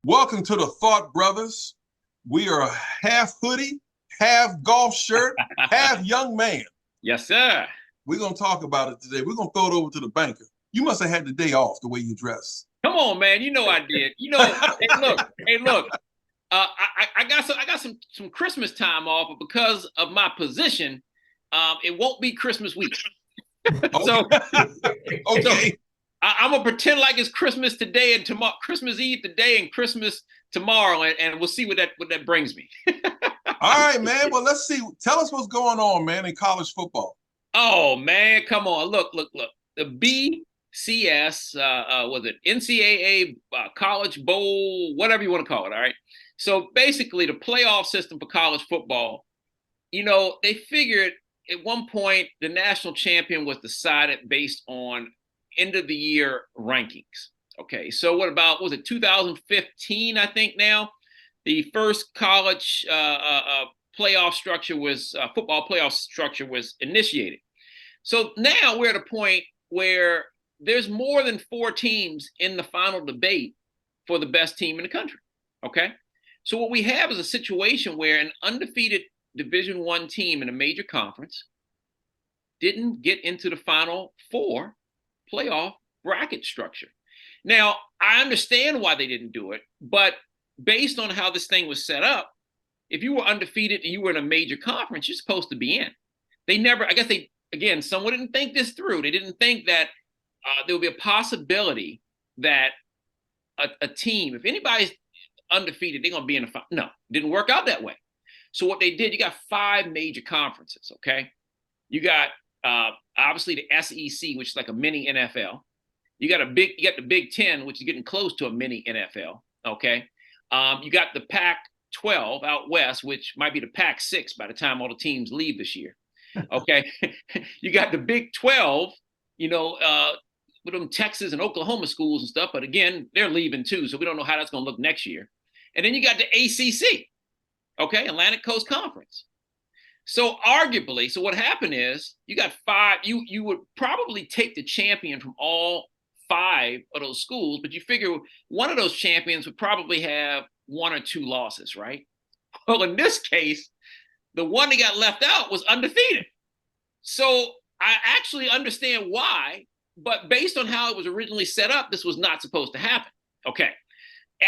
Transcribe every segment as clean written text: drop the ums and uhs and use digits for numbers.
Welcome to the Thought Brothers. We are half hoodie, half golf shirt, half young man. Yes, sir. We're going to talk about it today. We're going to throw it over to the banker. You must have had the day off the way you dress. Come on, man. You know I did. Hey, look. I got some Christmas time off, but because of my position, it won't be Christmas week. So, Okay. I'm gonna pretend like it's Christmas today and tomorrow, Christmas Eve today and Christmas tomorrow, and we'll see what that brings me. All right, man. Well, let's see. Tell us what's going on, man, in college football. Oh man, come on. Look. The BCS, was it NCAA College Bowl, whatever you want to call it, all right? So basically the playoff system for college football, they figured at one point the national champion was decided based on end of the year rankings. Okay, so was it 2015, I think now? The first college playoff structure was football playoff structure was initiated. So now we're at a point where there's more than 4 teams in the final debate for the best team in the country. Okay, so what we have is a situation where an undefeated Division I team in a major conference didn't get into the Final Four playoff bracket structure. Now, I understand why they didn't do it, but based on how this thing was set up, if you were undefeated and you were in a major conference, you're supposed to be in. They never, I guess again, someone didn't think this through. They didn't think that there would be a possibility that a team, if anybody's undefeated, they're going to be in the final. No, it didn't work out that way. So what they did, you got 5 major conferences, okay? You got obviously the SEC, which is like a mini NFL. You got the Big Ten, which is getting close to a mini NFL. Okay, you got the Pac-12 out west, which might be the Pac-6 by the time all the teams leave this year. Okay, you got the Big 12, with them Texas and Oklahoma schools and stuff. But again, they're leaving too, so we don't know how that's going to look next year. And then you got the ACC, okay, Atlantic Coast Conference. So arguably, so what happened is you got 5, you would probably take the champion from all 5 of those schools, but you figure one of those champions would probably have 1 or 2 losses, right? Well, in this case, the one that got left out was undefeated. So I actually understand why, but based on how it was originally set up, this was not supposed to happen. Okay.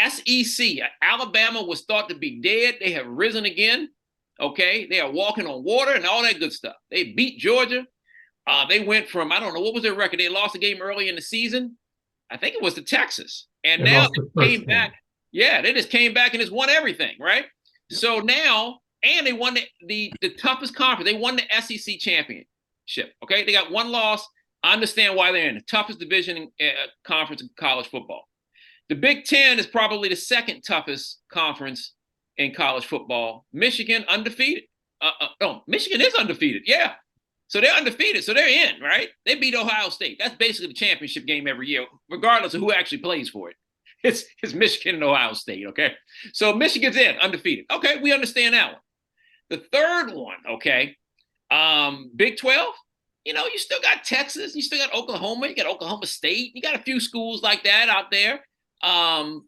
SEC, Alabama was thought to be dead. They have risen again. Okay, they are walking on water and all that good stuff. They beat Georgia. They went from, I don't know, what was their record? They lost a game early in the season. I think it was to Texas. And now they came back. Yeah, they just came back and just won everything, right? So now, and they won the toughest conference. They won the SEC championship. Okay, they got 1 loss. I understand why they're in the toughest division conference in college football. The Big Ten is probably the second toughest conference in college football. Michigan undefeated. Michigan is undefeated. Yeah. So they're undefeated. So they're in, right? They beat Ohio State. That's basically the championship game every year, regardless of who actually plays for it. It's Michigan and Ohio State, okay? So Michigan's in, undefeated. Okay, we understand that one. The third one, okay, Big 12, you still got Texas, you still got Oklahoma, you got Oklahoma State, you got a few schools like that out there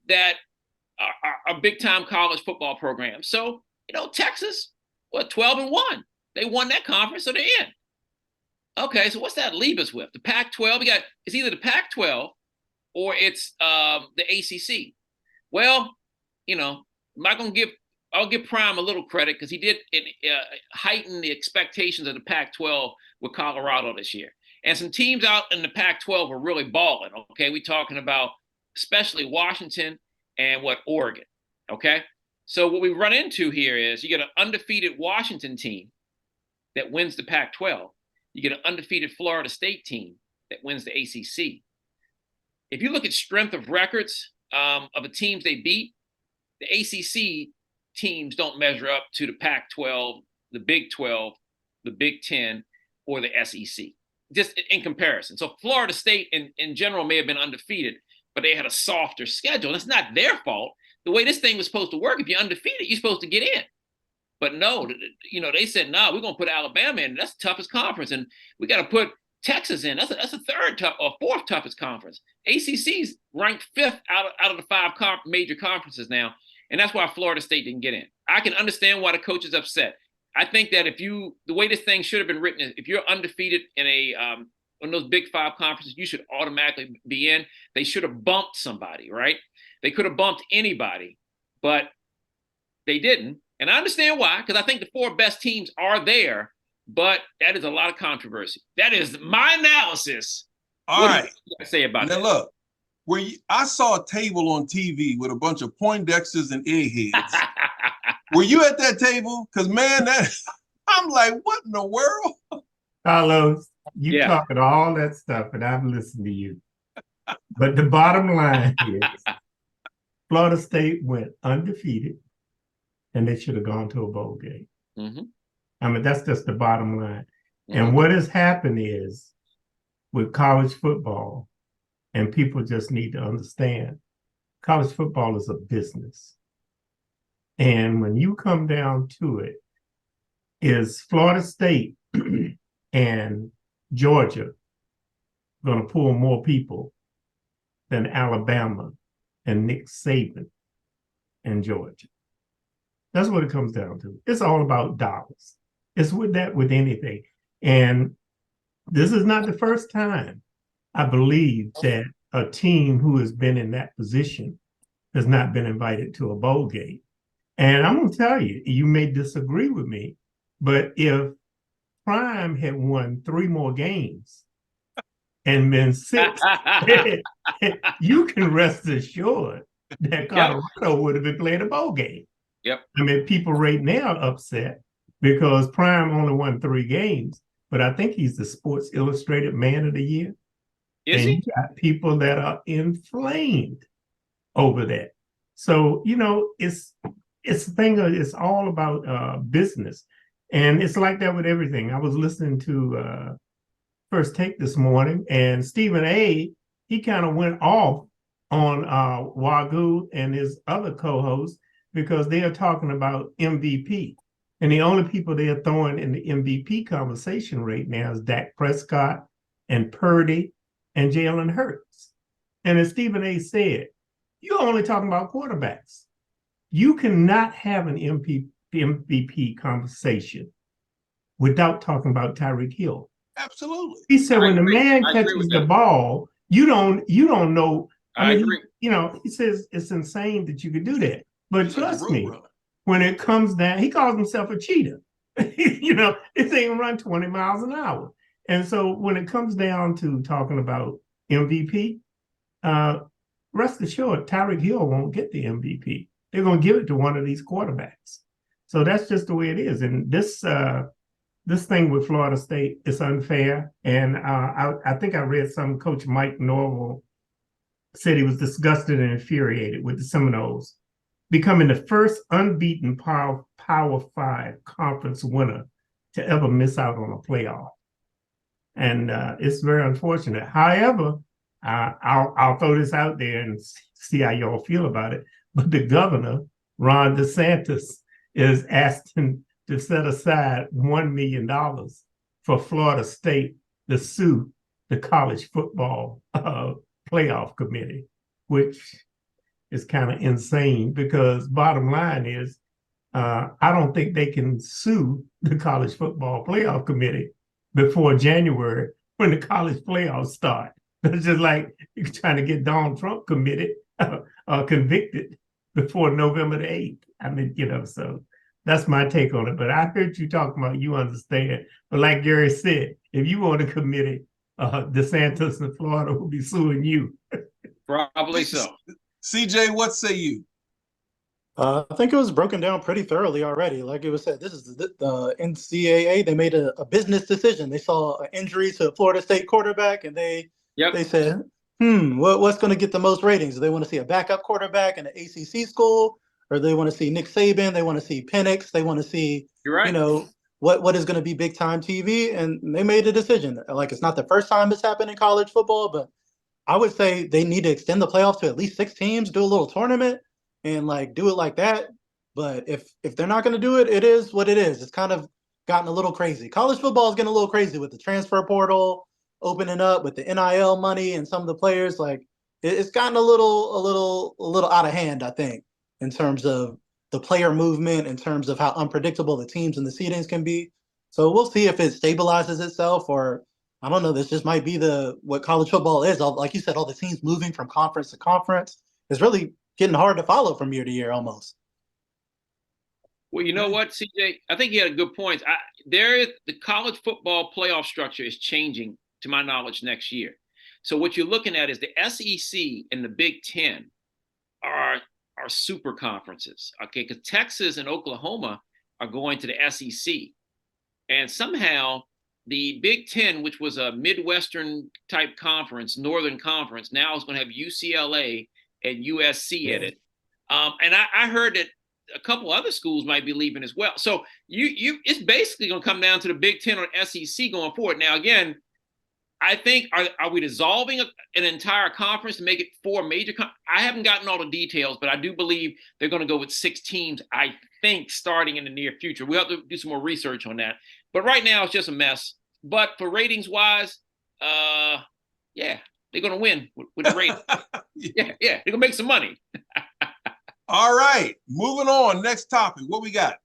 that are big time college football programs. So, Texas, 12-1. They won that conference, so they're in. Okay, so what's that leave us with? The Pac-12, it's either the Pac-12 or it's the ACC. Well, I'll give Prime a little credit because he did heighten the expectations of the Pac-12 with Colorado this year. And some teams out in the Pac-12 were really balling, okay? We're talking about especially Washington and Oregon, okay? So what we run into here is you get an undefeated Washington team that wins the Pac-12. You get an undefeated Florida State team that wins the ACC. If you look at strength of records of the teams they beat, the ACC teams don't measure up to the Pac-12, the Big 12, the Big 10, or the SEC, just in comparison. So Florida State in general may have been undefeated, but they had a softer schedule. And it's not their fault. The way this thing was supposed to work, if you're undefeated, you're supposed to get in. But no, they said, no, we're going to put Alabama in. That's the toughest conference. And we got to put Texas in. That's a third tough or fourth toughest conference. ACC's ranked fifth out of the five major conferences now, and that's why Florida State didn't get in. I can understand why the coach is upset. I think that the way this thing should have been written is if you're undefeated in one of those big five conferences, you should automatically be in. They should have bumped somebody, right? They could have bumped anybody, but they didn't. And I understand why, because I think the four best teams are there, but that is a lot of controversy. That is my analysis. All right. What do you say about now, that? Look, I saw a table on TV with a bunch of Poindexters and eggheads. Were you at that table? Because, man, I'm like, what in the world? Carlos, you talking all that stuff, and I've listened to you. But the bottom line is Florida State went undefeated, and they should have gone to a bowl game. Mm-hmm. I mean, that's just the bottom line. Mm-hmm. And what has happened is with college football, and people just need to understand, college football is a business. And when you come down to it, is Florida State and Georgia going to pull more people than Alabama and Nick Saban and Georgia? That's what it comes down to. It's all about dollars. It's with anything. And this is not the first time, I believe, that a team who has been in that position has not been invited to a bowl game. And I'm going to tell you, you may disagree with me, but if Prime had won 3 more games and been 6, you can rest assured that Colorado would have been playing a bowl game. Yep. I mean, people right now are upset because Prime only won 3 games, but I think he's the Sports Illustrated Man of the Year. Is he? You got people that are inflamed over that. So, it's all about business. And it's like that with everything. I was listening to First Take this morning, and Stephen A., he kind of went off on Wagyu and his other co-hosts because they are talking about MVP. And the only people they are throwing in the MVP conversation right now is Dak Prescott and Purdy and Jalen Hurts. And as Stephen A. said, you're only talking about quarterbacks. You cannot have an MVP conversation without talking about Tyreek Hill. Absolutely. He said when the man catches the ball, you don't know. I agree. He says it's insane that you could do that. But trust me, when it comes down, he calls himself a cheetah. It ain't run 20 miles an hour. And so when it comes down to talking about MVP, rest assured, Tyreek Hill won't get the MVP. They're going to give it to one of these quarterbacks. So that's just the way it is. And this thing with Florida State is unfair. And I think I read some Coach Mike Norvell said he was disgusted and infuriated with the Seminoles becoming the first unbeaten Power 5 conference winner to ever miss out on a playoff. And it's very unfortunate. However, I'll throw this out there and see how y'all feel about it. But the governor, Ron DeSantis, is asking to set aside $1 million for Florida State to sue the college football playoff committee, which is kind of insane because bottom line is, I don't think they can sue the college football playoff committee before January when the college playoffs start. It's just like you're trying to get Donald Trump convicted before November the 8th. I mean, so that's my take on it. But I heard you talking about you understand. But like Gary said, if you want a committee, DeSantis in Florida will be suing you. Probably so. CJ, what say you? I think it was broken down pretty thoroughly already. Like it was said, this is the NCAA. They made a business decision. They saw an injury to a Florida State quarterback, and they said, what's going to get the most ratings? Do they want to see a backup quarterback in an ACC school, or they want to see Nick Saban? They want to see Penix. They want to see, what is going to be big time TV? And they made a decision. Like it's not the first time it's happened in college football, but I would say they need to extend the playoffs to at least 6 teams, do a little tournament, and do it like that. But if they're not going to do it, it is what it is. It's kind of gotten a little crazy. College football is getting a little crazy with the transfer portal, opening up with the NIL money and some of the players, like it's gotten a little out of hand, I think, in terms of the player movement, in terms of how unpredictable the teams and the seedings can be. So we'll see if it stabilizes itself, or I don't know. This just might be what college football is. Like you said, all the teams moving from conference to conference. It's really getting hard to follow from year to year almost. Well, you know what, CJ? I think you had a good point. The college football playoff structure is changing, to my knowledge, next year. So what you're looking at is the SEC and the Big Ten are super conferences. Okay, because Texas and Oklahoma are going to the SEC, and somehow the Big Ten, which was a Midwestern type conference, Northern Conference, now is going to have UCLA and USC in it. And I heard that a couple other schools might be leaving as well. So it's basically going to come down to the Big Ten or SEC going forward. Now, again, I think, are we dissolving an entire conference to make it 4 major? I haven't gotten all the details, but I do believe they're going to go with 6 teams, I think, starting in the near future. We'll have to do some more research on that. But right now, it's just a mess. But for ratings-wise, yeah, they're going to win with the ratings. yeah, they're going to make some money. All right, moving on. Next topic. What we got?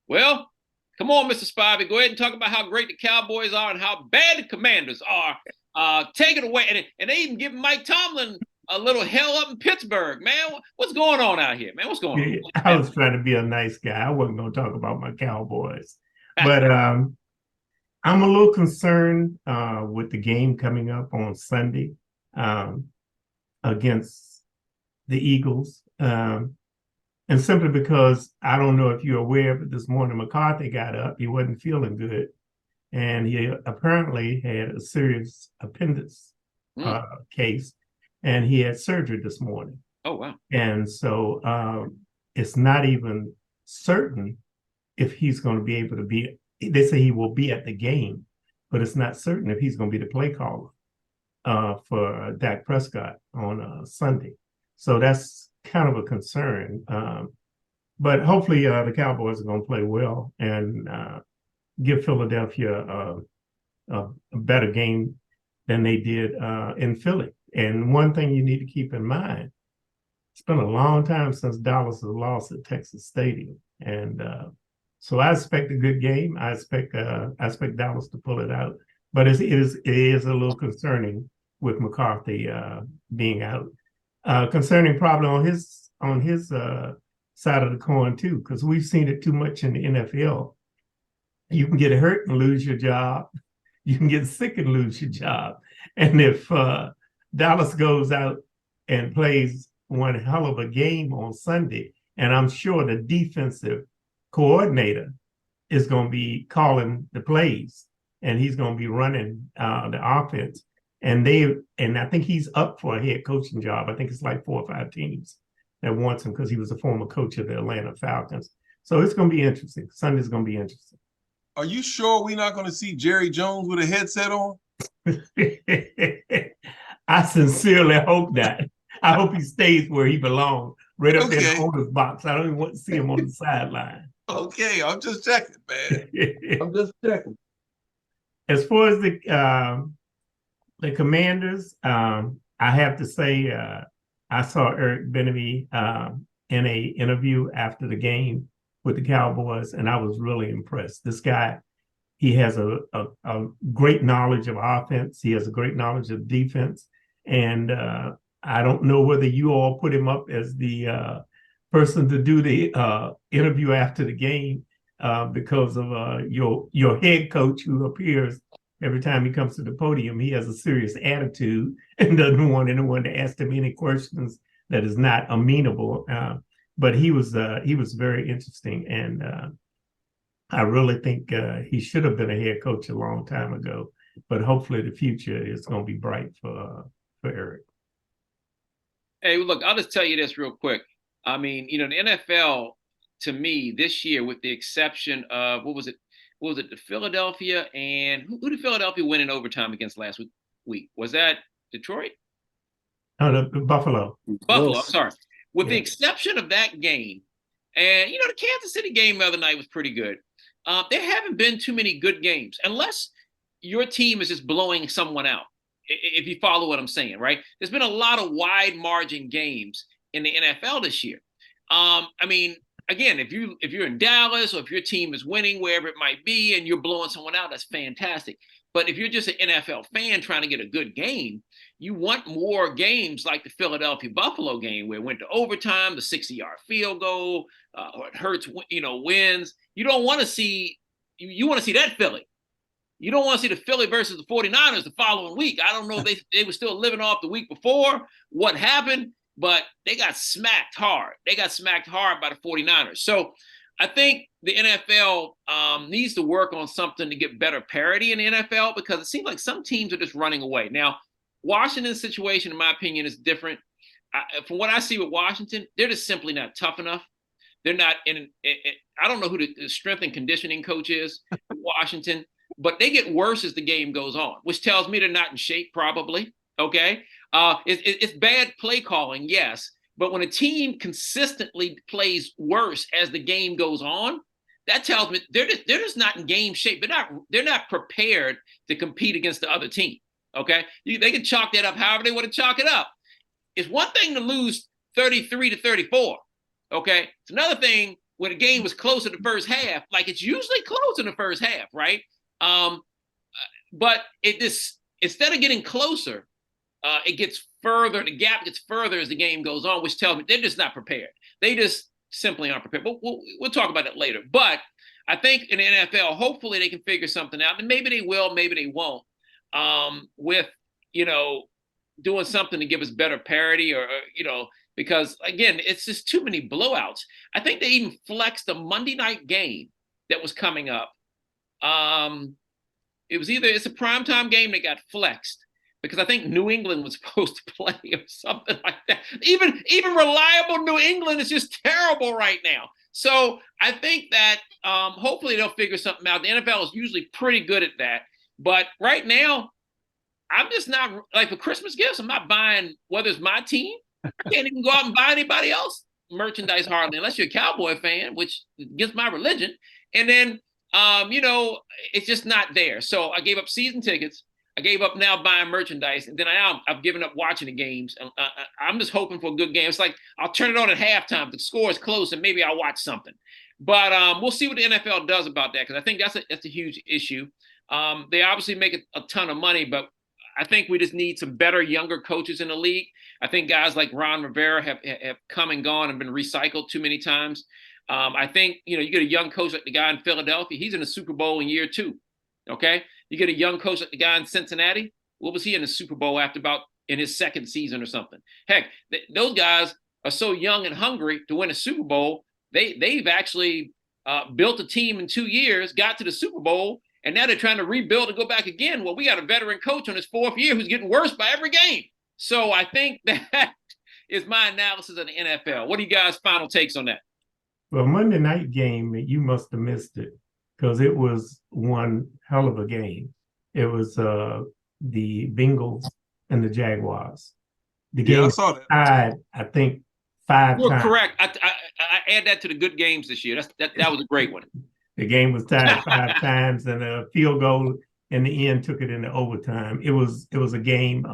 Well, come on, Mr. Spivey. Go ahead and talk about how great the Cowboys are and how bad the Commanders are. Take it away. And they even give Mike Tomlin a little hell up in Pittsburgh, man. What's going on out here, man? What's going on? I was trying to be a nice guy. I wasn't going to talk about my Cowboys. But I'm a little concerned with the game coming up on Sunday against the Eagles. And simply because I don't know if you're aware, but this morning McCarthy got up. He wasn't feeling good. And he apparently had a serious appendix case. And he had surgery this morning. Oh, wow. And so it's not even certain if he's going to be able to be, they say he will be at the game, but it's not certain if he's going to be the play caller for Dak Prescott on Sunday. So that's kind of a concern. But hopefully the Cowboys are going to play well and give Philadelphia a better game than they did in Philly. And one thing you need to keep in mind, it's been a long time since Dallas has lost at Texas Stadium. And so I expect a good game. I expect Dallas to pull it out. But it is a little concerning with McCarthy being out. Concerning probably on his side of the coin too, because we've seen it too much in the NFL. You can get hurt and lose your job. You can get sick and lose your job. And if Dallas goes out and plays one hell of a game on Sunday, and I'm sure the defensive coordinator is going to be calling the plays, and he's going to be running the offense. And I think he's up for a head coaching job. I think it's like 4 or 5 teams that wants him because he was a former coach of the Atlanta Falcons. So it's going to be interesting. Sunday's going to be interesting. Are you sure we're not going to see Jerry Jones with a headset on? I sincerely hope not. I hope he stays where he belongs, right up in the owner's box. I don't even want to see him on the sideline. Okay, I'm just checking, man. I'm just checking. As far as the Commanders, I have to say, I saw Eric Bieniemy in a interview after the game with the Cowboys, and I was really impressed. This guy, he has a great knowledge of offense. He has a great knowledge of defense. And I don't know whether you all put him up as the person to do the interview after the game because of your head coach who appears every time he comes to the podium. He has a serious attitude and doesn't want anyone to ask him any questions that is not amenable. But he was very interesting, and I really think he should have been a head coach a long time ago. But hopefully, the future is going to be bright for Eric. Hey, look, I'll just tell you this real quick. I mean, the NFL, to me, this year, with the exception of what was it, the Philadelphia, and who did Philadelphia win in overtime against last week? Was that Detroit? Oh, the Buffalo. Buffalo, I'm sorry. With the exception of that game, and, the Kansas City game the other night was pretty good. There haven't been too many good games, unless your team is just blowing someone out. If you follow what I'm saying, right? There's been a lot of wide margin games in the NFL this year. I mean, again, if you're in Dallas or if your team is winning wherever it might be and you're blowing someone out, that's fantastic. But if you're just an NFL fan trying to get a good game, you want more games like the Philadelphia Buffalo game where it went to overtime, the 60-yard field goal, or it hurts, wins. You don't want to see you want to see that Philly. You don't want to see the Philly versus the 49ers the following week. I don't know if they were still living off the week before, what happened, but they got smacked hard. They got smacked hard by the 49ers. So I think the NFL needs to work on something to get better parity in the NFL because it seems like some teams are just running away. Now, Washington's situation, in my opinion, is different. From what I see with Washington, they're just simply not tough enough. They're not in I don't know who the strength and conditioning coach is in Washington, but they get worse as the game goes on, which tells me they're not in shape probably, okay? It's bad play calling, yes, but when a team consistently plays worse as the game goes on, that tells me they're just not in game shape. They're not prepared to compete against the other team, okay? They can chalk that up however they want to chalk it up. It's one thing to lose 33-34, okay? It's another thing when the game was close in the first half, like it's usually close in the first half, right? But instead of getting closer, it gets further. The gap gets further as the game goes on, which tells me they're just not prepared. They just simply aren't prepared. But we'll talk about that later. But I think in the NFL, hopefully they can figure something out, and maybe they will, maybe they won't. With doing something to give us better parity, or because again, it's just too many blowouts. I think they even flexed a Monday night game that was coming up. It's a primetime game that got flexed because I think New England was supposed to play or something like that. Even reliable New England is just terrible right now. So I think that hopefully they'll figure something out. The NFL is usually pretty good at that. But right now, I'm just not, like, for Christmas gifts, I'm not buying, whether it's my team, I can't even go out and buy anybody else merchandise hardly, unless you're a Cowboy fan, which is against my religion. And then, it's just not there. So I gave up season tickets. I gave up now buying merchandise. And then I've given up watching the games. I'm just hoping for a good game. It's like I'll turn it on at halftime. The score is close and maybe I'll watch something. But we'll see what the NFL does about that, because I think that's a huge issue. They obviously make a ton of money, but I think we just need some better younger coaches in the league. I think guys like Ron Rivera have come and gone and been recycled too many times. I think, you get a young coach like the guy in Philadelphia. He's in the Super Bowl in year 2. Okay. You get a young coach like the guy in Cincinnati. What was he in the Super Bowl after about in his second season or something? Heck, those guys are so young and hungry to win a Super Bowl. They've actually built a team in 2 years, got to the Super Bowl, and now they're trying to rebuild and go back again. Well, we got a veteran coach on his 4th year who's getting worse by every game. So I think that is my analysis of the NFL. What are you guys' final takes on that? Well, Monday night game, you must have missed it because it was one hell of a game. It was the Bengals and the Jaguars. The game I saw that. tied, I think, 5 You're times. correct. I add that to the good games this year. That was a great one. The game was tied 5 times, and a field goal in the end took it into overtime. It was a game.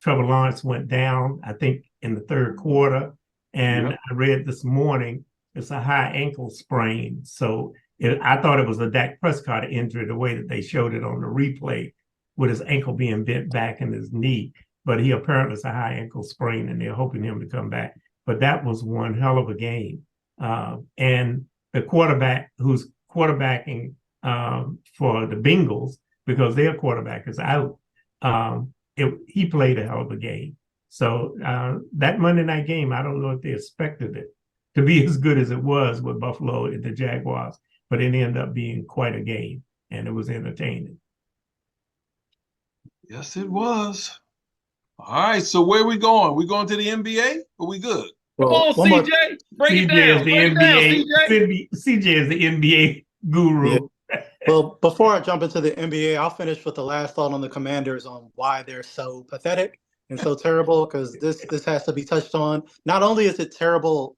Trevor Lawrence went down, I think, in the 3rd quarter, and I read this morning it's a high ankle sprain. So I thought it was a Dak Prescott injury, the way that they showed it on the replay, with his ankle being bent back and his knee. But he apparently is a high ankle sprain, and they're hoping him to come back. But that was one hell of a game. And the quarterback who's quarterbacking for the Bengals, because their quarterback is out, he played a hell of a game. So that Monday night game, I don't know if they expected it to be as good as it was with Buffalo and the Jaguars, but it ended up being quite a game, and it was entertaining. Yes, it was. All right, so where are we going? We going to the NBA? Or we good? Come on, CJ. Break it down. CJ is the NBA guru. Yeah. Well, before I jump into the NBA, I'll finish with the last thought on the Commanders on why they're so pathetic and so terrible, because this has to be touched on. Not only is it terrible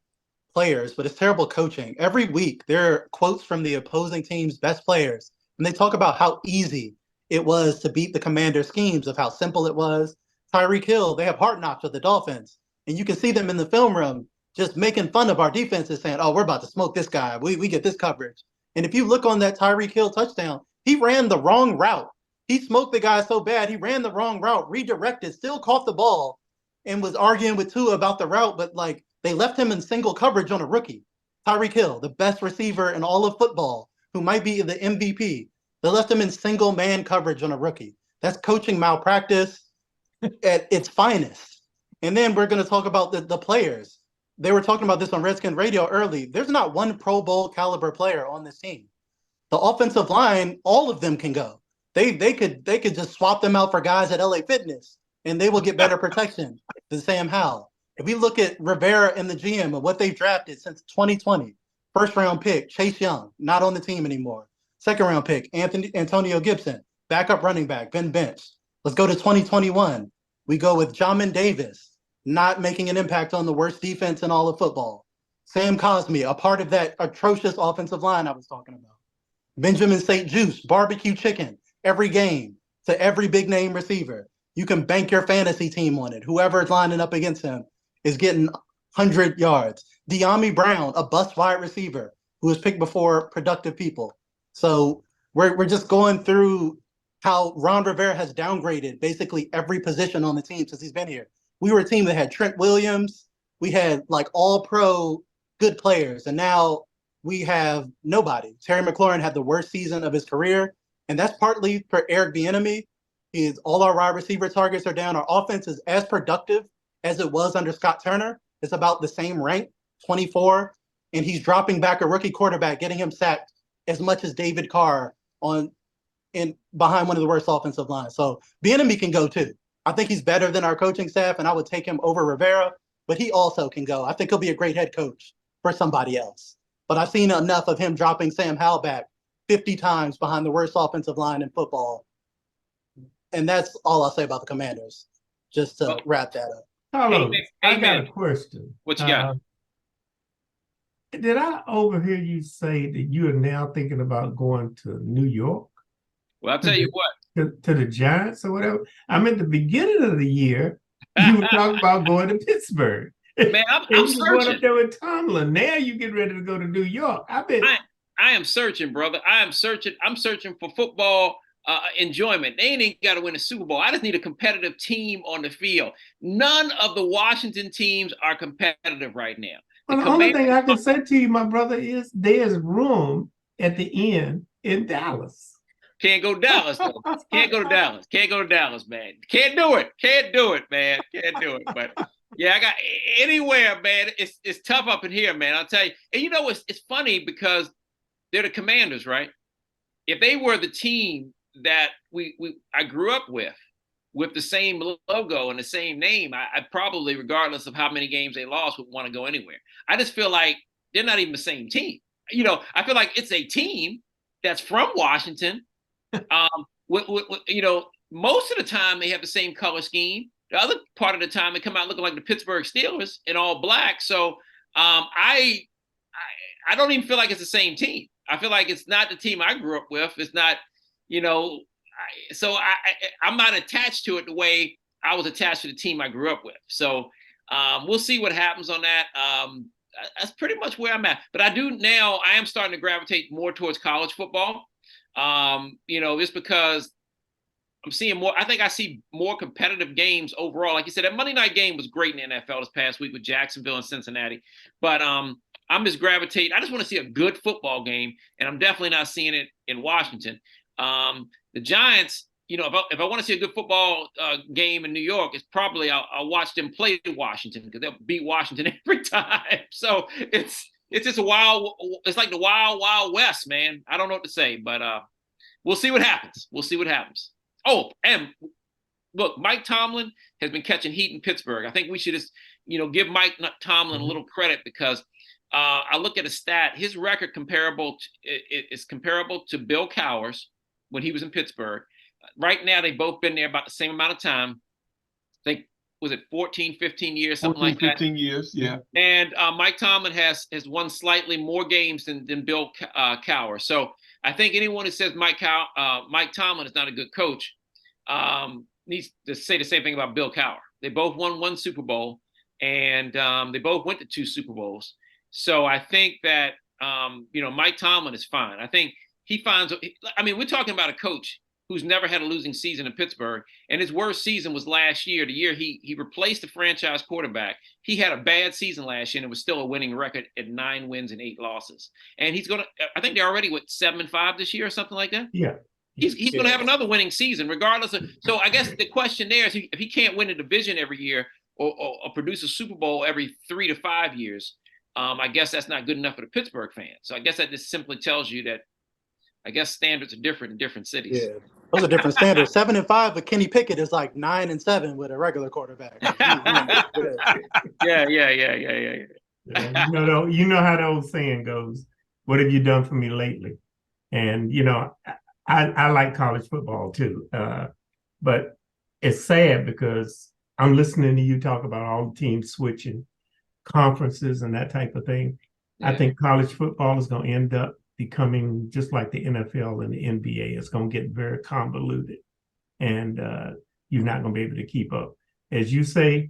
players, but it's terrible coaching. Every week, there are quotes from the opposing team's best players, and they talk about how easy it was to beat the Commander schemes of how simple it was. Tyreek Hill, they have Hard Knocks with the Dolphins, and you can see them in the film room just making fun of our defenses, saying, "Oh, we're about to smoke this guy. We get this coverage." And if you look on that Tyreek Hill touchdown, he ran the wrong route. He smoked the guy so bad, he ran the wrong route, redirected, still caught the ball, and was arguing with Tua about the route, but like they left him in single coverage on a rookie. Tyreek Hill, the best receiver in all of football, who might be the MVP. They left him in single man coverage on a rookie. That's coaching malpractice at its finest. And then we're going to talk about the players. They were talking about this on Redskin Radio early. There's not one Pro Bowl caliber player on this team. The offensive line, all of them can go. They could just swap them out for guys at LA Fitness, and they will get better protection than Sam Howell. If we look at Rivera and the GM and what they've drafted since 2020, first round pick, Chase Young, not on the team anymore. Second round pick, Antonio Gibson, backup running back, been benched. Let's go to 2021. We go with Jamin Davis, not making an impact on the worst defense in all of football. Sam Cosmi, a part of that atrocious offensive line I was talking about. Benjamin St. Juice, barbecue chicken, every game to every big name receiver. You can bank your fantasy team on it. Whoever is lining up against him is getting 100 yards. De'Ami Brown, a bust wide receiver who was picked before productive people. So we're just going through how Ron Rivera has downgraded basically every position on the team since he's been here. We were a team that had Trent Williams. We had like all pro good players. And now we have nobody. Terry McLaurin had the worst season of his career. And that's partly for Eric Bieniemy. All our wide receiver targets are down. Our offense is as productive as it was under Scott Turner. It's about the same rank, 24. And he's dropping back a rookie quarterback, getting him sacked as much as David Carr behind one of the worst offensive lines. So Bieniemy can go too. I think he's better than our coaching staff, and I would take him over Rivera, but he also can go. I think he'll be a great head coach for somebody else. But I've seen enough of him dropping Sam Howell back 50 times behind the worst offensive line in football. And that's all I'll say about the Commanders, just to wrap that up. Carlos, I got a question. What you got? Did I overhear you say that you are now thinking about going to New York? Well, I'll tell you what. To the Giants or whatever? I'm at the beginning of the year, you were talking about going to Pittsburgh. Man, I'm searching. Going up there with Tomlin. Now you get ready to go to New York. I am searching, brother. I am searching. I'm searching for football enjoyment. They ain't got to win a Super Bowl. I just need a competitive team on the field. None of the Washington teams are competitive right now. The only thing I can say to you, my brother, is there's room at the end in Dallas. Can't go to Dallas, though. Can't go to Dallas. Can't go to Dallas, man. Can't do it. Can't do it, man. Can't do it. But yeah, I got anywhere, man. It's tough up in here, man. I'll tell you. And you know, it's funny because they're the Commanders, right? If they were the team that I grew up with the same logo and the same name, I probably, regardless of how many games they lost, would want to go anywhere. I just feel like they're not even the same team. You know, I feel like it's a team that's from Washington. You know, most of the time they have the same color scheme. The other part of the time they come out looking like the Pittsburgh Steelers in all black. So I don't even feel like it's the same team. I feel like it's not the team I grew up with. It's not, you know, I'm not attached to it the way I was attached to the team I grew up with. So we'll see what happens on that. That's pretty much where I'm at. But I am starting to gravitate more towards college football. You know, just because I'm seeing more. I think I see more competitive games overall. Like you said, that Monday night game was great in the NFL this past week with Jacksonville and Cincinnati. But I'm just gravitating. I just want to see a good football game, and I'm definitely not seeing it in Washington. The Giants, you know, if I want to see a good football game in New York, it's probably I'll watch them play Washington because they'll beat Washington every time. So it's just it's like the wild west, man. I don't know what to say, but we'll see what happens. We'll see what happens. Oh, and look, Mike Tomlin has been catching heat in Pittsburgh. I think we should just, you know, give Mike Tomlin a little credit because I look at a stat. His record is comparable to Bill Cowher's when he was in Pittsburgh. Right now, they've both been there about the same amount of time. I think, was it 14, 15 years, something 14, like that? 15 years, yeah. And Mike Tomlin has won slightly more games than Bill Cowher. So I think anyone who says Mike Tomlin is not a good coach needs to say the same thing about Bill Cowher. They both won 1 Super Bowl, and they both went to 2 Super Bowls. So I think that Mike Tomlin is fine. I think he finds. I mean, we're talking about a coach who's never had a losing season in Pittsburgh, and his worst season was last year. The year he replaced the franchise quarterback. He had a bad season last year, and it was still a winning record at 9 wins and 8 losses. And he's gonna. I think they're already 7-5 this year or something like that. Yeah. He's going to have another winning season, regardless of. So I guess the question there is, if he can't win a division every year or produce a Super Bowl every 3 to 5 years, I guess that's not good enough for the Pittsburgh fans. So I guess that just simply tells you that, I guess, standards are different in different cities. Yeah, those are different standards. 7-5, but Kenny Pickett is like 9-7 with a regular quarterback. Yeah. You know how the old saying goes, what have you done for me lately? And, I like college football too. But it's sad because I'm listening to you talk about all the teams switching conferences and that type of thing. Yeah. I think college football is going to end up becoming just like the NFL and the NBA. It's going to get very convoluted, and you're not going to be able to keep up. As you say,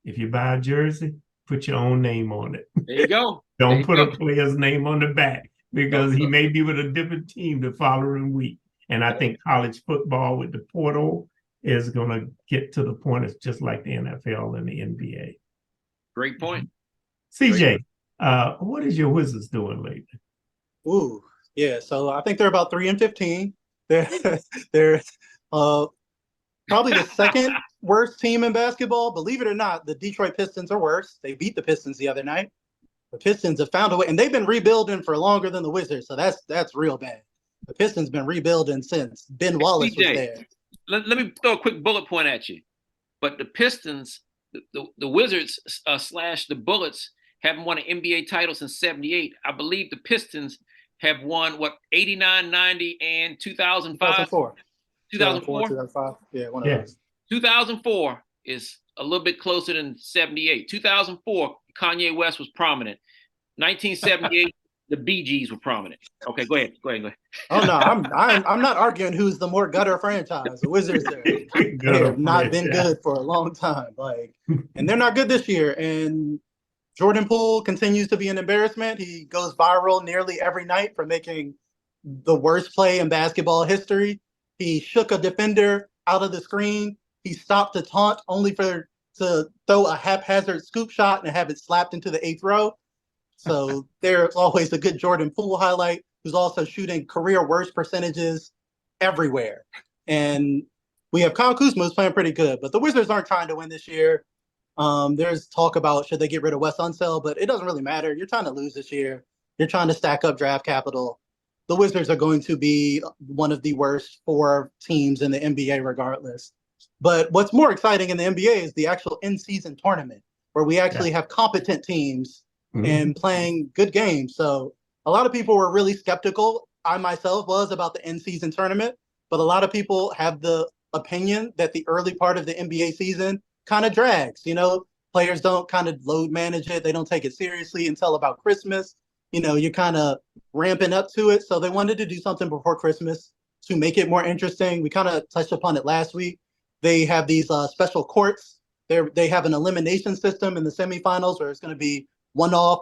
if you buy a jersey, put your own name on it. There you go. Don't put a player's name on the back, because he may be with a different team the following week. And I think college football with the portal is going to get to the point it's just like the NFL and the NBA. Great point. CJ, what is your Wizards doing lately? Ooh, yeah. So I think they're about 3-15. They're probably the second worst team in basketball. Believe it or not, the Detroit Pistons are worse. They beat the Pistons the other night. The Pistons have found a way, and they've been rebuilding for longer than the Wizards, so that's real bad. The Pistons been rebuilding since Ben Wallace was there. Let me throw a quick bullet point at you. But the Pistons, the Wizards / the Bullets haven't won an NBA title since '78. I believe the Pistons have won 89, 90, and 2005. 2004, 2005. Yeah, one of those. 2004 is a little bit closer than '78. 2004, Kanye West was prominent. 1978, the Bee Gees were prominent. Okay, go ahead. Oh no, I'm not arguing who's the more gutter franchise. The Wizards have not been good for a long time. And they're not good this year. And Jordan Poole continues to be an embarrassment. He goes viral nearly every night for making the worst play in basketball history. He shook a defender out of the screen. He stopped a taunt only to throw a haphazard scoop shot and have it slapped into the 8th row. So there's always a good Jordan Poole highlight, who's also shooting career worst percentages everywhere. And we have Kyle Kuzma, who's playing pretty good, but the Wizards aren't trying to win this year. There's talk about should they get rid of Wes Unseld, but it doesn't really matter. You're trying to lose this year. You're trying to stack up draft capital. The Wizards are going to be one of the worst 4 teams in the NBA regardless. But what's more exciting in the NBA is the actual in-season tournament, where we actually have competent teams and playing good games. So a lot of people were really skeptical. I myself was about the in-season tournament, but a lot of people have the opinion that the early part of the NBA season kind of drags. Players don't kind of load manage it. They don't take it seriously until about Christmas. You're kind of ramping up to it. So they wanted to do something before Christmas to make it more interesting. We kind of touched upon it last week. They have these special courts. They have an elimination system in the semifinals where it's going to be one-off,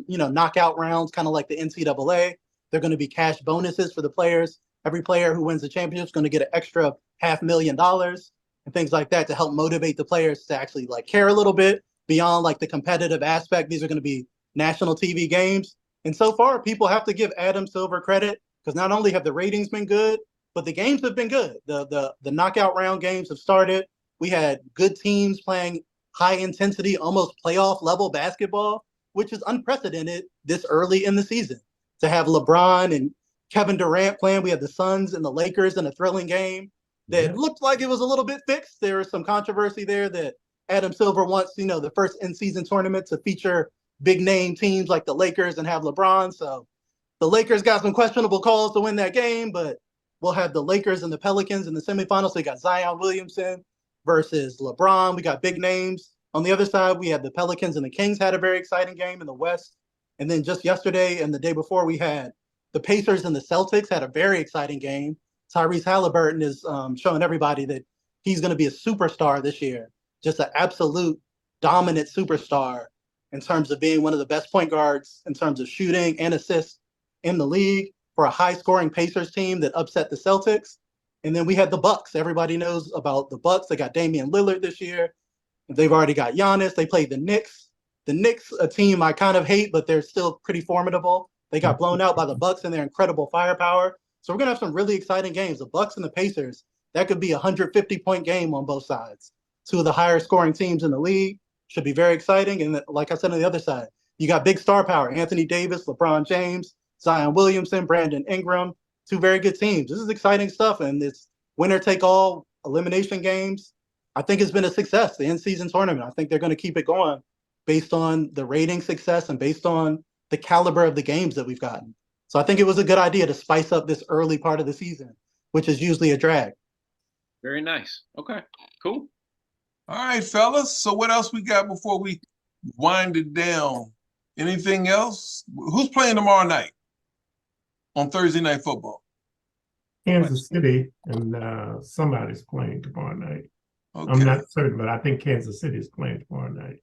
knockout rounds, kind of like the NCAA. They're going to be cash bonuses for the players. Every player who wins the championship is going to get an extra $500,000 and things like that to help motivate the players to actually care a little bit beyond the competitive aspect. These are going to be national TV games. And so far, people have to give Adam Silver credit, because not only have the ratings been good, but the games have been good. The knockout round games have started. We had good teams playing high intensity, almost playoff level basketball, which is unprecedented this early in the season. To have LeBron and Kevin Durant playing, we had the Suns and the Lakers in a thrilling game that looked like it was a little bit fixed. There was some controversy there that Adam Silver wants, the first in-season tournament to feature big name teams like the Lakers and have LeBron. So the Lakers got some questionable calls to win that game, but we'll have the Lakers and the Pelicans in the semifinals. So you got Zion Williamson versus LeBron. We got big names. On the other side, we had the Pelicans and the Kings had a very exciting game in the West. And then just yesterday and the day before, we had the Pacers and the Celtics had a very exciting game. Tyrese Halliburton is showing everybody that he's going to be a superstar this year, just an absolute dominant superstar in terms of being one of the best point guards in terms of shooting and assists in the league for a high-scoring Pacers team that upset the Celtics. And then we had the Bucks. Everybody knows about the Bucks. They got Damian Lillard this year. They've already got Giannis. They played the Knicks. The Knicks, a team I kind of hate, but they're still pretty formidable. They got blown out by the Bucks and their incredible firepower. So we're going to have some really exciting games. The Bucks and the Pacers, that could be a 150-point game on both sides. Two of the higher scoring teams in the league. Should be very exciting. And like I said, on the other side, you got big star power. Anthony Davis, LeBron James, Zion Williamson, Brandon Ingram, two very good teams. This is exciting stuff. And it's winner-take-all elimination games. I think it's been a success, the in-season tournament. I think they're going to keep it going based on the rating success and based on the caliber of the games that we've gotten. So I think it was a good idea to spice up this early part of the season, which is usually a drag. Very nice. Okay, cool. All right, fellas. So what else we got before we wind it down? Anything else? Who's playing tomorrow night on Thursday Night Football? Kansas City, and somebody's playing tomorrow night. Okay. I'm not certain, but I think Kansas City is playing tomorrow night.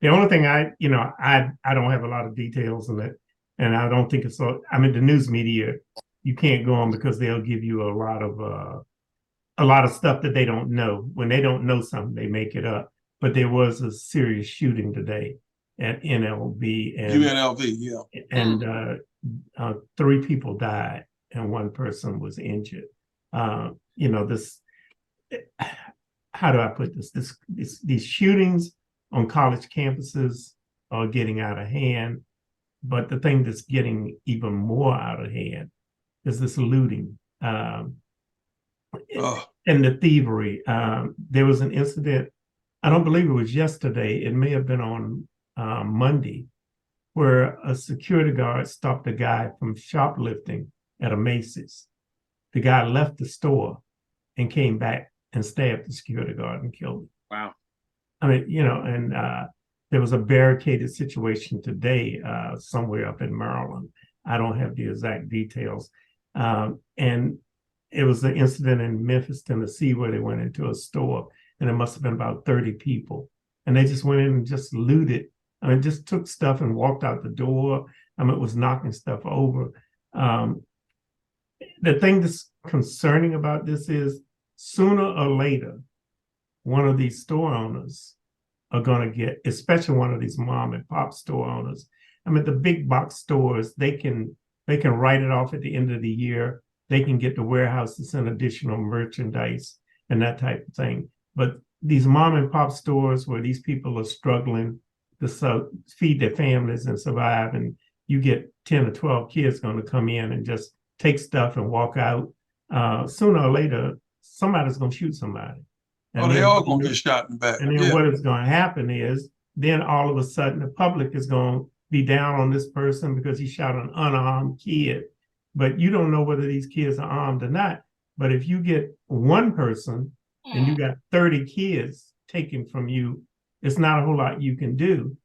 The only thing I don't have a lot of details in it, and I don't think it's so. I mean, the news media, you can't go on because they'll give you a lot of stuff that they don't know. When they don't know something, they make it up. But there was a serious shooting today at NLB, and UNLV, yeah, and 3 people died and 1 person was injured. This. How do I put this? These shootings on college campuses are getting out of hand. But the thing that's getting even more out of hand is this looting and the thievery. There was an incident, I don't believe it was yesterday, it may have been on Monday, where a security guard stopped a guy from shoplifting at a Macy's. The guy left the store and came back and stabbed the security guard and killed him. Wow. I mean, and there was a barricaded situation today somewhere up in Maryland. I don't have the exact details. And it was an incident in Memphis, Tennessee, where they went into a store, and it must have been about 30 people. And they just went in and just looted. I mean, just took stuff and walked out the door. I mean, it was knocking stuff over. The thing that's concerning about this is sooner or later, one of these store owners are going to get, especially one of these mom and pop store owners. I mean, the big box stores, they can write it off at the end of the year. They can get the warehouse to send additional merchandise and that type of thing. But these mom and pop stores where these people are struggling to feed their families and survive, and you get 10 or 12 kids going to come in and just take stuff and walk out, sooner or later, somebody's going to shoot somebody. And they all going to get shot in the back. And then what is going to happen is, then all of a sudden the public is going to be down on this person because he shot an unarmed kid. But you don't know whether these kids are armed or not. But if you get one person and you got 30 kids taken from you, it's not a whole lot you can do.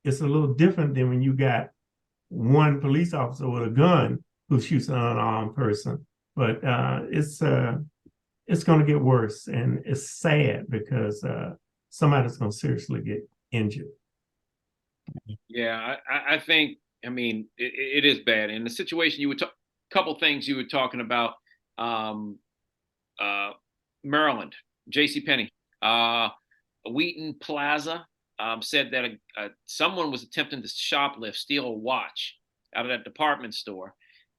It's a little different than when you got one police officer with a gun who shoots an unarmed person. But it's going to get worse, and it's sad because somebody's going to seriously get injured. Yeah, I think, I mean, it is bad. And the situation you were couple things you were talking about, Maryland, JCPenney, Wheaton Plaza said that someone was attempting to steal a watch out of that department store.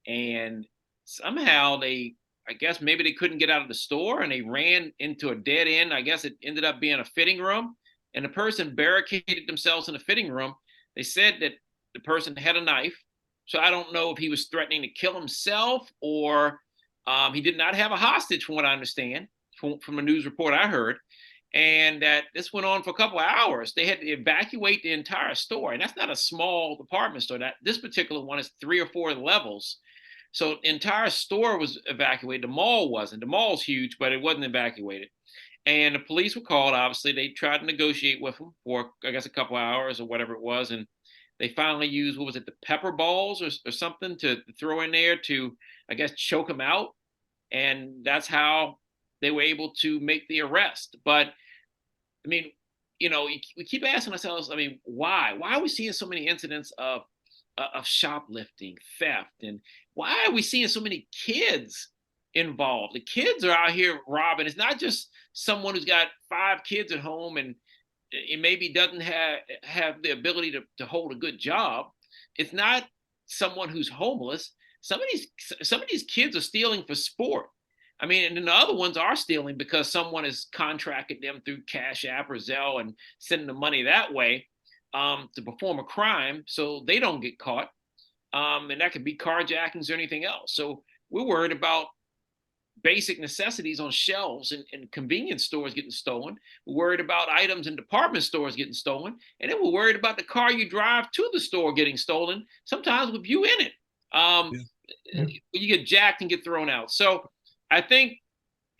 And somehow I guess maybe they couldn't get out of the store and they ran into a dead end. I guess it ended up being a fitting room, and the person barricaded themselves in the fitting room. They said that the person had a knife. So I don't know if he was threatening to kill himself or he did not have a hostage, from what I understand, from a news report I heard. And that this went on for a couple of hours. They had to evacuate the entire store. And that's not a small department store. This particular one is 3 or 4 levels. So the entire store was evacuated. The mall wasn't. The mall's huge, but it wasn't evacuated. And the police were called, obviously. They tried to negotiate with them for, I guess, a couple of hours or whatever it was. And They finally used, what was it, the pepper balls or something to throw in there to, I guess, choke them out. And that's how they were able to make the arrest. But I mean, we keep asking ourselves, I mean, why? Why are we seeing so many incidents of shoplifting, theft, and why are we seeing so many kids involved? The kids are out here robbing. It's not just someone who's got 5 kids at home and it maybe doesn't have the ability to hold a good job. It's not someone who's homeless. Some of these kids are stealing for sport. I mean, and then the other ones are stealing because someone has contracted them through Cash App or Zelle and sending the money that way to perform a crime so they don't get caught. And that could be carjackings or anything else. So we're worried about basic necessities on shelves and convenience stores getting stolen. We're worried about items in department stores getting stolen. And then we're worried about the car you drive to the store getting stolen, sometimes with you in it. You get jacked and get thrown out. So I think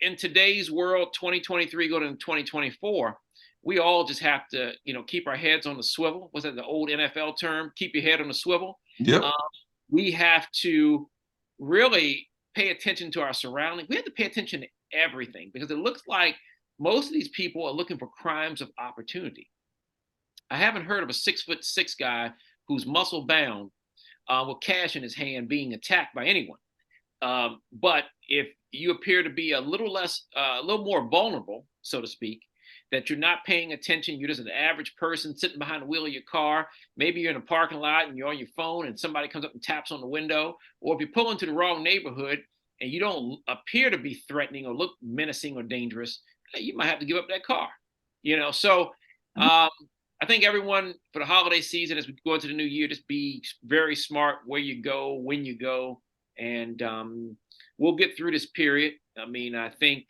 in today's world, 2023 going into 2024, we all just have to, keep our heads on the swivel. Was that the old NFL term? Keep your head on the swivel. Yep. We have to really pay attention to our surroundings. We have to pay attention to everything because it looks like most of these people are looking for crimes of opportunity. I haven't heard of a 6'6" guy who's muscle bound with cash in his hand being attacked by anyone. But if you appear to be a little more vulnerable, so to speak, that you're not paying attention, you're just an average person sitting behind the wheel of your car, maybe you're in a parking lot and you're on your phone and somebody comes up and taps on the window, or if you pull into the wrong neighborhood and you don't appear to be threatening or look menacing or dangerous, you might have to give up that car. So I think everyone for the holiday season, as we go into the new year, just be very smart where you go, when you go, and we'll get through this period. I mean, I think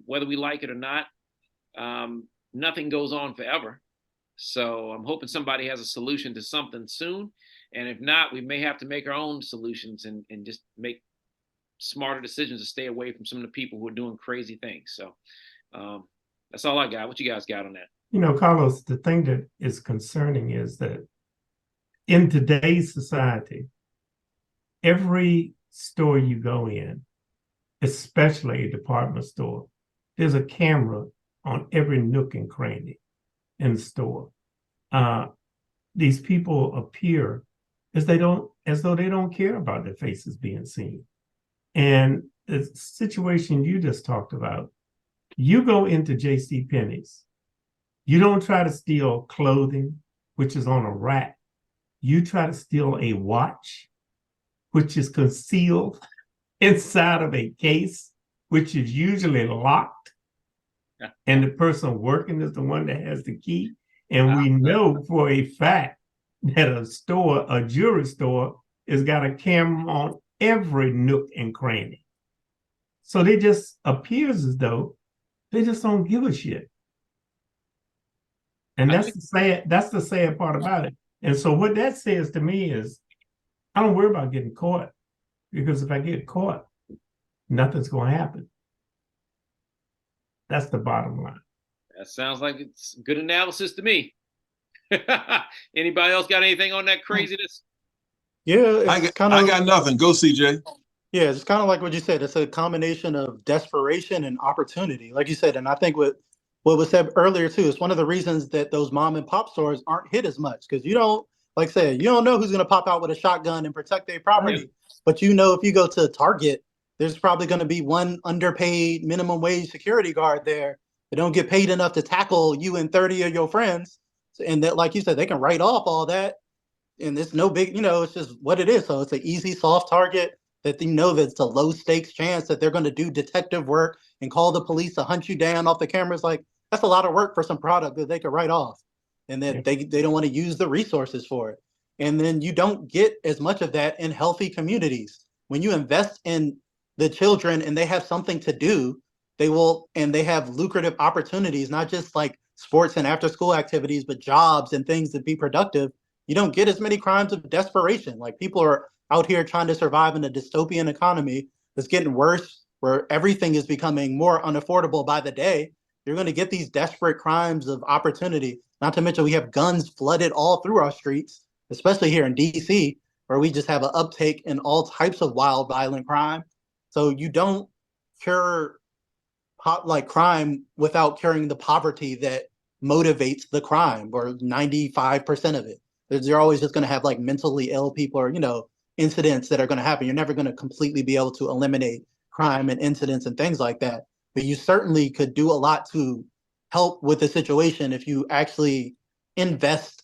whether we like it or not, nothing goes on forever. So I'm hoping somebody has a solution to something soon. And if not, we may have to make our own solutions and just make smarter decisions to stay away from some of the people who are doing crazy things. So that's all I got. What you guys got on that? Carlos, the thing that is concerning is that in today's society, every store you go in, especially a department store, there's a camera on every nook and cranny in the store. These people appear as though they don't care about their faces being seen. And the situation you just talked about, you go into JCPenney's, you don't try to steal clothing, which is on a rack. You try to steal a watch, which is concealed inside of a case, which is usually locked. And the person working is the one that has the key. And we know for a fact that a jewelry store has got a camera on every nook and cranny. So they just appears as though they just don't give a shit. And that's the sad part about it. And so what that says to me is, I don't worry about getting caught, because if I get caught, nothing's going to happen. That's the bottom line. That sounds like it's good analysis to me. Anybody else got anything on that craziness? Yeah, I got nothing. Go, CJ. Yeah, it's kind of like what you said. It's a combination of desperation and opportunity, like you said. And I think what was said earlier too is one of the reasons that those mom and pop stores aren't hit as much, because you don't, like I said, you don't know who's going to pop out with a shotgun and protect their property. Right. But if you go to Target, there's probably going to be one underpaid minimum wage security guard there that don't get paid enough to tackle you and 30 of your friends. And that, like you said, they can write off all that. And it's no big, it's just what it is. So it's an easy, soft target that that it's a low stakes chance that they're going to do detective work and call the police to hunt you down off the cameras. Like, that's a lot of work for some product that they could write off. And then they don't want to use the resources for it. And then you don't get as much of that in healthy communities. When you invest in the children and they have something to do, they have lucrative opportunities, not just like sports and after school activities, but jobs and things that be productive. You don't get as many crimes of desperation. Like, people are out here trying to survive in a dystopian economy that's getting worse, where everything is becoming more unaffordable by the day. You're going to get these desperate crimes of opportunity. Not to mention, we have guns flooded all through our streets. especially here in DC, where we just have an uptake in all types of wild, violent crime. So you don't cure crime without curing the poverty that motivates the crime, or 95% of it. You're always just going to have like mentally ill people, or, you know, incidents that are going to happen. You're never going to completely be able to eliminate crime and incidents and things like that. But you certainly could do a lot to help with the situation if you actually invest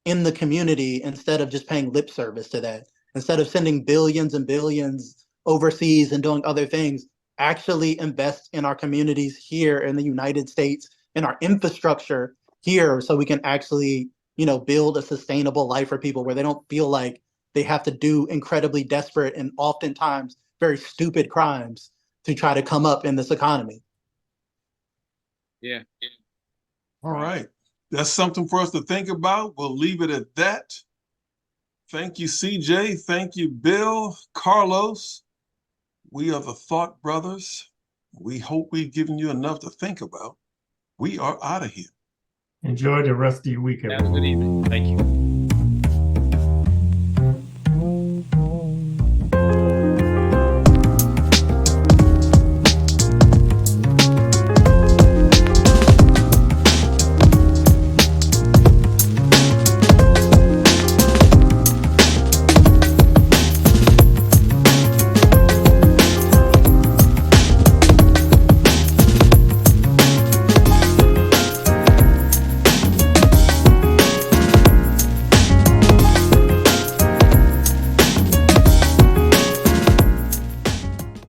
in the community instead of just paying lip service to that. Instead of sending billions and billions overseas and doing other things, actually invest in our communities here in the United States, in our infrastructure here, so we can actually, you know, build a sustainable life for people where they don't feel like they have to do incredibly desperate and oftentimes very stupid crimes to try to come up in this economy. Yeah. All right. That's something for us to think about. We'll leave it at that. Thank you, CJ. Thank you, Bill, Carlos. We are the Thought Brothers. We hope we've given you enough to think about. We are out of here. Enjoy the rest of your weekend. Have a good evening. Thank you.